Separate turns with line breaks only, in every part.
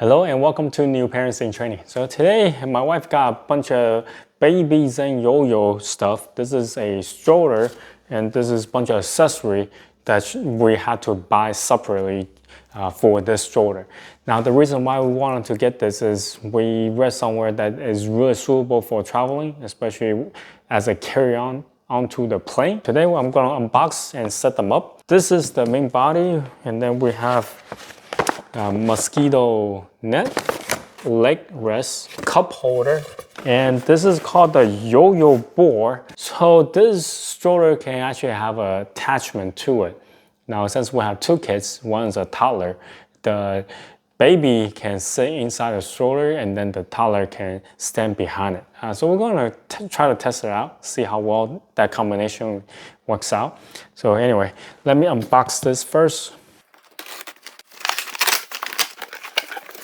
Hello and welcome to New Parents in Training. So today my wife got a bunch of Babyzen Yoyo stuff. This is a stroller and this is a bunch of accessory that we had to buy separately for this stroller. Now the reason why we wanted to get this is we read somewhere that is really suitable for traveling, especially as a carry-on onto the plane. Today I'm going to unbox and set them up. This is the main body, and then we have mosquito net, leg rest, cup holder, and this is called the Yoyo board. So this stroller can actually have an attachment to it. Now since we have two kids, one is a toddler, the baby can sit inside the stroller and then the toddler can stand behind it. So we're going to try to test it out, see how well that combination works out. So anyway, let me unbox this first.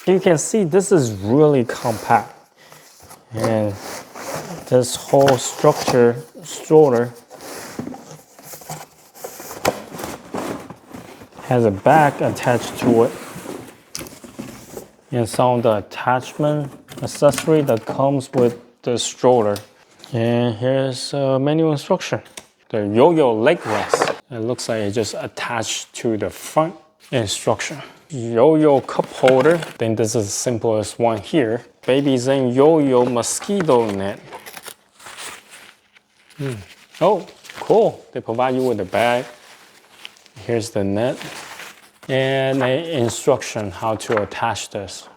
You can see this is really compact, and this whole stroller has a bag attached to it and some of the attachment accessory that comes with the stroller. And here's a manual instruction. The Yoyo leg rest. It looks like it just attached to the front instruction. Yoyo cup holder. I think this is the simplest one here. Babyzen Yoyo mosquito net. Oh, cool. They provide you with a bag. Here's the net and an instruction how to attach this.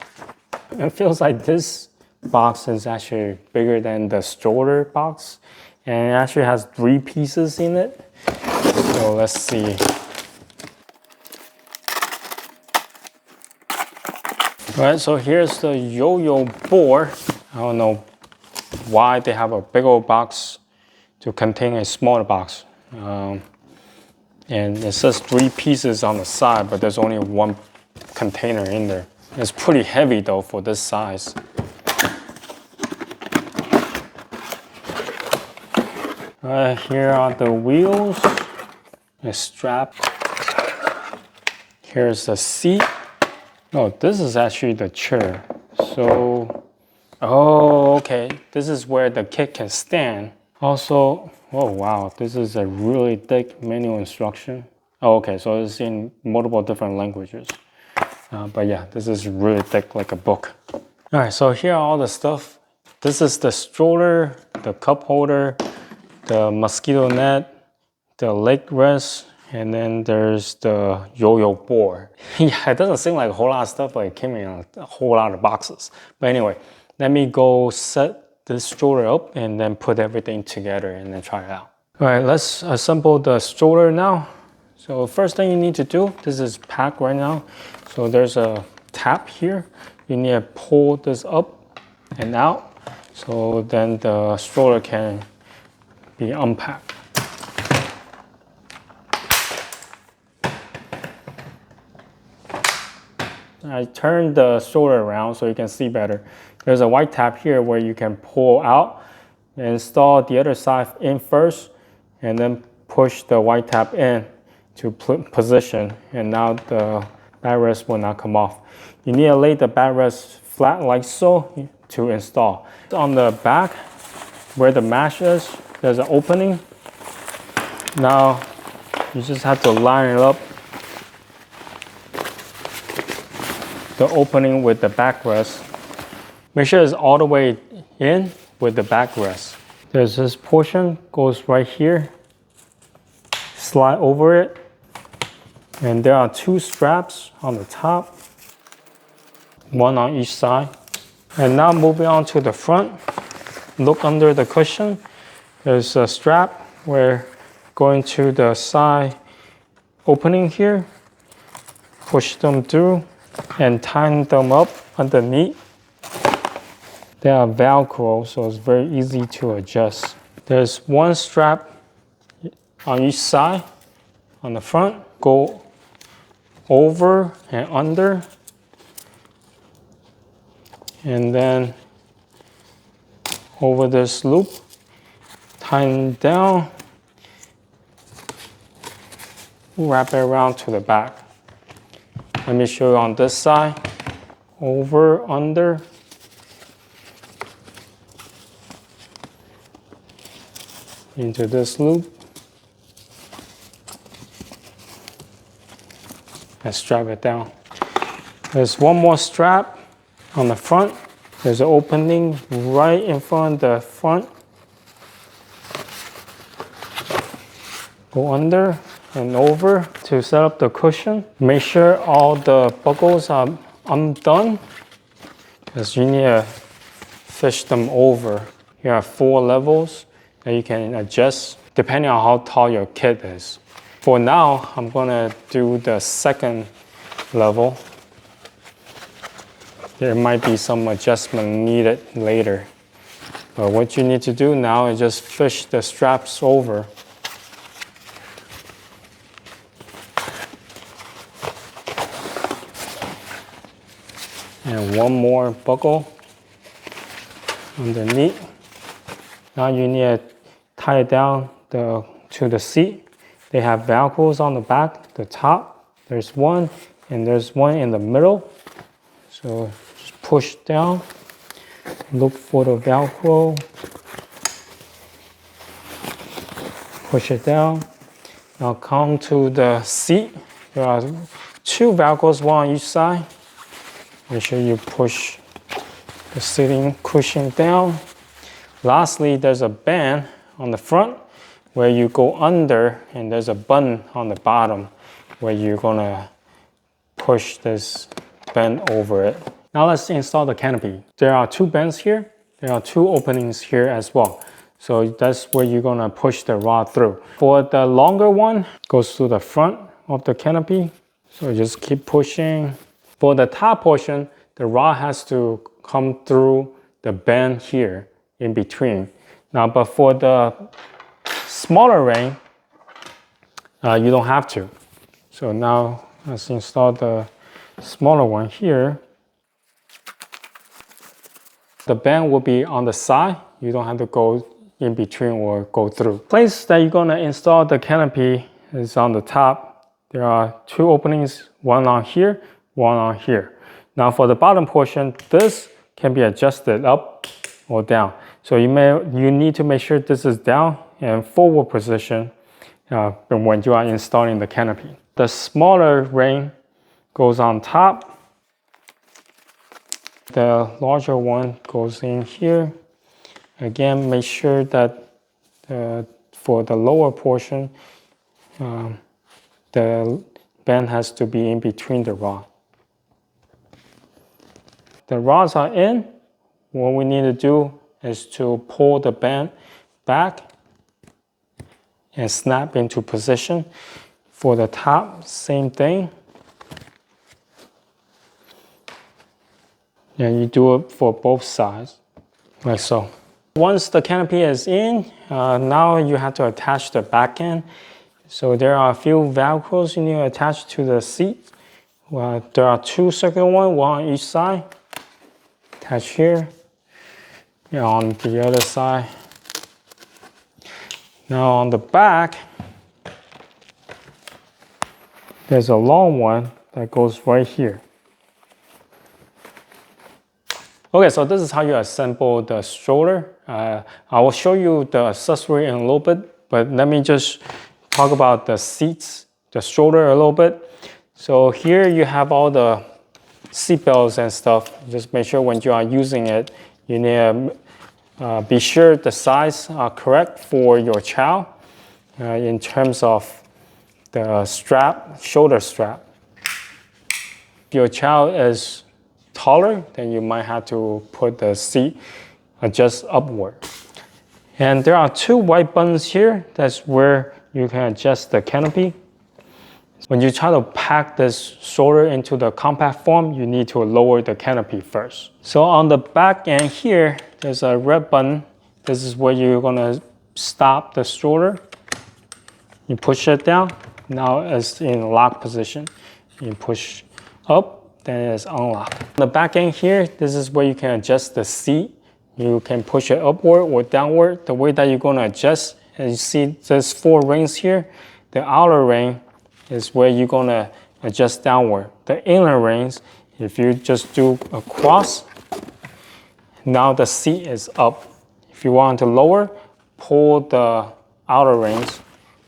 It feels like this box is actually bigger than the stroller box, and it actually has 3 pieces in it. So let's see. All right, so here's the Yoyo board. I don't know why they have a big old box to contain a smaller box. And it says 3 pieces on the side, but there's only 1 container in there. It's pretty heavy though for this size. All right, here are the wheels, a strap. Here's the seat. Oh, this is actually the chair. So, oh, okay. This is where the kid can stand. Also, oh wow, this is a really thick manual instruction. Oh, okay, so it's in multiple different languages. But yeah, this is really thick, like a book. All right, so here are all the stuff. This is the stroller, the cup holder, the mosquito net, the leg rest, and then there's the Yoyo board. Yeah, it doesn't seem like a whole lot of stuff, but it came in a whole lot of boxes. But anyway, let me go set this stroller up and then put everything together and then try it out. All right, let's assemble the stroller now. So first thing you need to do, this is packed right now. So there's a tab here. You need to pull this up and out so then the stroller can be unpacked. I turned the stroller around so you can see better. There's a white tab here where you can pull out and install the other side in first and then push the white tab in to position, and now the backrest will not come off. You need to lay the backrest flat like so to install. On the back where the mesh is, there's an opening. Now you just have to line it up, the opening with the backrest. Make sure it's all the way in with the backrest. There's this portion goes right here. Slide over it. And there are 2 straps on the top, 1 on each side. And now moving on to the front. Look under the cushion. There's a strap where going to the side opening here. Push them through and tighten them up underneath. They are Velcro, so it's very easy to adjust. There's 1 strap on each side. On the front, go over and under, and then over this loop, tighten down, wrap it around to the back. Let me show you on this side. over, under. Into this loop. And strap it down. There's one more strap on the front. There's an opening right in front of the front. Go under and over to set up the cushion. Make sure all the buckles are undone because you need to fish them over. You have 4 levels that you can adjust depending on how tall your kid is. For now, I'm gonna do the second level. There might be some adjustment needed later. But what you need to do now is just fish the straps over. And one more buckle underneath. Now you need to tie it down to the seat. They have Velcros on the back, the top. There's one, and there's one in the middle. So just push down, look for the Velcro. Push it down. Now come to the seat. There are 2 Velcros, one on each side. Make sure you push the seating cushion down. Lastly, there's a band on the front where you go under, and there's a button on the bottom where you're gonna push this band over it. Now let's install the canopy. There are 2 bands here. There are 2 openings here as well. So that's where you're gonna push the rod through. For the longer one, goes to the front of the canopy. So just keep pushing. For the top portion, the rod has to come through the band here in between. Now, but for the smaller ring, you don't have to. So now let's install the smaller one here. The band will be on the side. You don't have to go in between or go through. Place that you're gonna install the canopy is on the top. There are 2 openings, one on here, one on here. Now for the bottom portion, this can be adjusted up or down. So you need to make sure this is down and forward position when you are installing the canopy. The smaller ring goes on top. The larger one goes in here. Again, make sure that for the lower portion, the band has to be in between the rod. The rods are in. What we need to do is to pull the band back and snap into position. For the top, same thing. And you do it for both sides, like so. Once the canopy is in, now you have to attach the back end. So there are a few Velcros you need to attach to the seat. There are 2 circular ones, one on each side. Attach here. On the other side. Now on the back, there's a long one that goes right here. Okay, so this is how you assemble the stroller. I will show you the accessory in a little bit, but let me just talk about the seats, the stroller a little bit. So here you have all the seat belts and stuff. Just make sure when you are using it, you need to be sure the size are correct for your child in terms of the strap, shoulder strap. If your child is taller, then you might have to put the seat adjust upward. And there are 2 white buttons here. That's where you can adjust the canopy. When you try to pack this stroller into the compact form, you need to lower the canopy first. So on the back end here, there's a red button. This is where you're gonna stop the stroller. You push it down. Now it's in lock position. You push up, then it's unlocked. On the back end here, this is where you can adjust the seat. You can push it upward or downward. The way that you're gonna adjust, as you see, there's 4 rings here. The outer ring is where you're gonna adjust downward. The inner rings If you just do across, now the seat is up. If you want to lower, pull the outer rings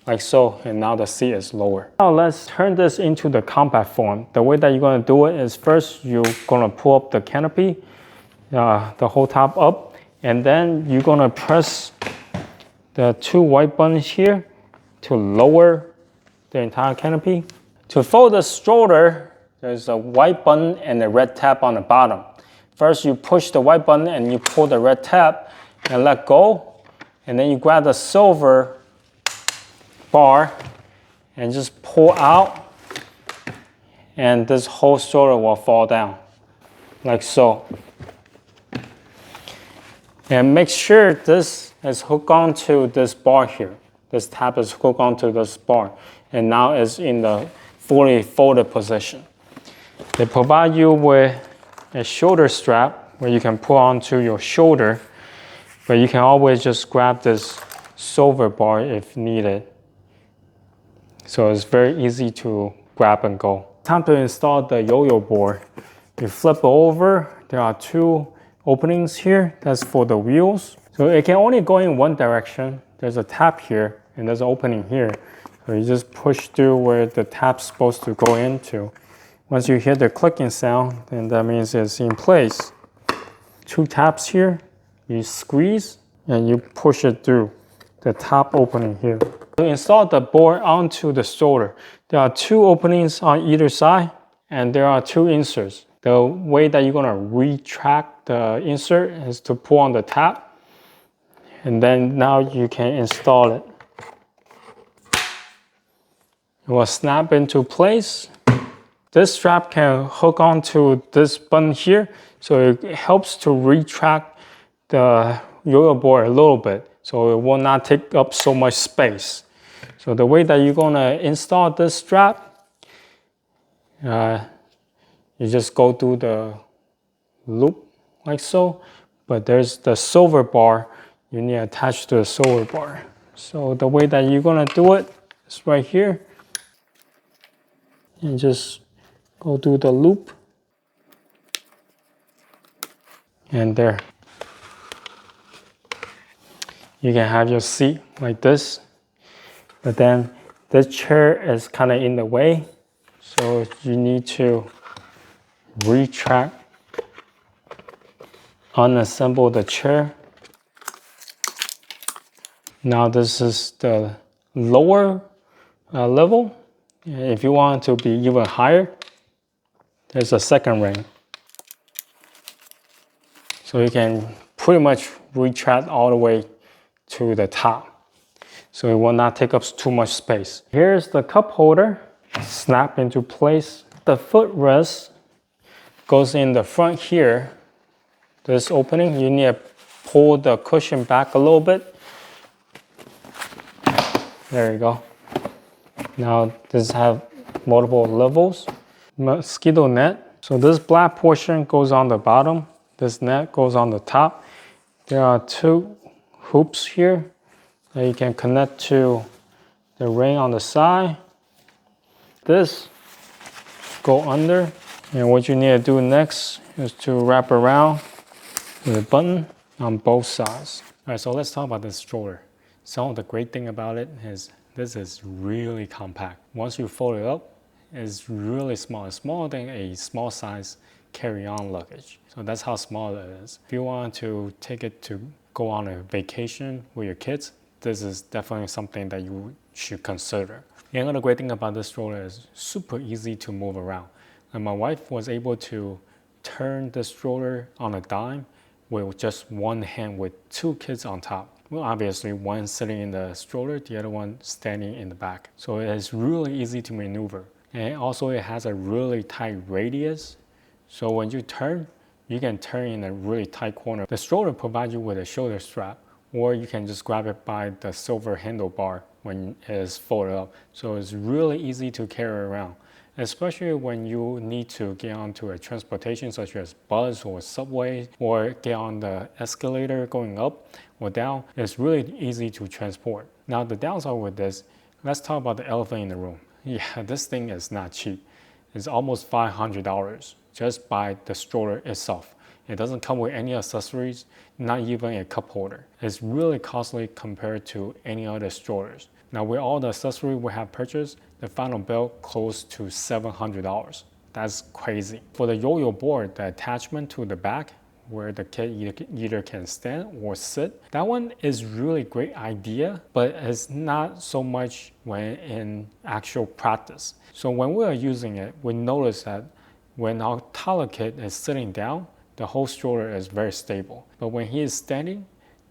like so, and now the seat is lower. Now let's turn this into the compact form. The way that you're gonna do it is first you're gonna pull up the canopy, the whole top up, and then you're gonna press the two white buttons here to lower the entire canopy. To fold the stroller, there's a white button and a red tab on the bottom. First you push the white button and you pull the red tab and let go, and then you grab the silver bar and just pull out, and this whole stroller will fall down like so. And make sure this is hooked onto this bar here. This tab is hooked onto this bar, and now it's in the fully folded position. They provide you with a shoulder strap where you can pull onto your shoulder, but you can always just grab this silver bar if needed. So it's very easy to grab and go. Time to install the Yoyo board. You flip it over, there are two openings here. That's for the wheels. So it can only go in one direction. There's a tab here and there's an opening here. So you just push through where the tab's supposed to go into. Once you hear the clicking sound, then that means it's in place. Two tabs here, you squeeze and you push it through the top opening here. To install the board onto the stroller, there are two openings on either side and there are two inserts. The way that you're gonna retract the insert is to pull on the tab, and then now you can install it. It will snap into place. This strap can hook onto this button here, so it helps to retract the Yoyo board a little bit, so it will not take up so much space. So the way that you're gonna install this strap, you just go through the loop like so, but there's the silver bar you need to attach to the silver bar. So the way that you're gonna do it is right here, and just go through the loop, and there. You can have your seat like this, but then this chair is kind of in the way, so you need to retract, unassemble the chair. Now this is the lower level. If you want to be even higher, there's a second ring. So you can pretty much retract all the way to the top, so it will not take up too much space. Here's the cup holder, snap into place. The footrest goes in the front here. This opening, you need to pull the cushion back a little bit. There you go. Now this have multiple levels. Mosquito net. So this black portion goes on the bottom. This net goes on the top. There are two hoops here that you can connect to the ring on the side. This go under, and what you need to do next is to wrap around with a button on both sides. All right, so let's talk about this stroller. Some of the great thing about it is this is really compact. Once you fold it up, it's really small. It's smaller than a small size carry-on luggage. So that's how small it is. If you want to take it to go on a vacation with your kids, this is definitely something that you should consider. The other great thing about this stroller is super easy to move around. And my wife was able to turn the stroller on a dime with just one hand with two kids on top. Well, obviously one sitting in the stroller, the other one standing in the back. So it is really easy to maneuver. And also it has a really tight radius. So when you turn, you can turn in a really tight corner. The stroller provides you with a shoulder strap, or you can just grab it by the silver handlebar when it is folded up. So it's really easy to carry around, especially when you need to get onto a transportation such as bus or subway, or get on the escalator going up or down. It's really easy to transport. Now the downside with this, let's talk about the elephant in the room. Yeah, this thing is not cheap. It's almost $500. just by the stroller itself. It doesn't come with any accessories, not even a cup holder. It's really costly compared to any other strollers. Now with all the accessories we have purchased, the final bill close to $700. That's crazy. For the Yoyo board, the attachment to the back where the kid either can stand or sit, that one is really great idea, but it's not so much when in actual practice. So when we are using it, we notice that when our toddler kid is sitting down, the whole stroller is very stable. But when he is standing,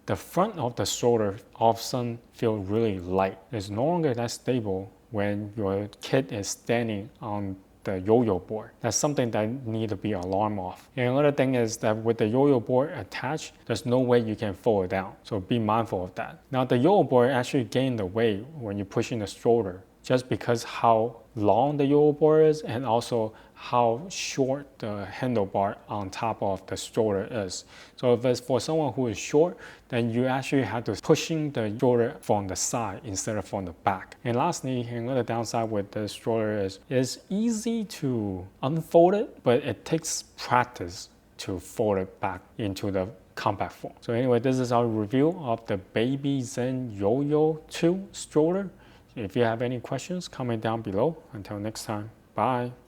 the front of the stroller all of a sudden feels really light. It's no longer that stable when your kid is standing on the Yoyo board. That's something that need to be alarmed of. And another thing is that with the Yoyo board attached, there's no way you can fold it down. So be mindful of that. Now the Yoyo board actually gain the weight when you're pushing the stroller, just because how long the Yoyo board is and also how short the handlebar on top of the stroller is. So if it's for someone who is short, then you actually have to pushing the stroller from the side instead of from the back. And lastly, another downside with the stroller is it's easy to unfold it, but it takes practice to fold it back into the compact form. So anyway, this is our review of the Babyzen Yoyo2 stroller. If you have any questions, comment down below. Until next time, bye.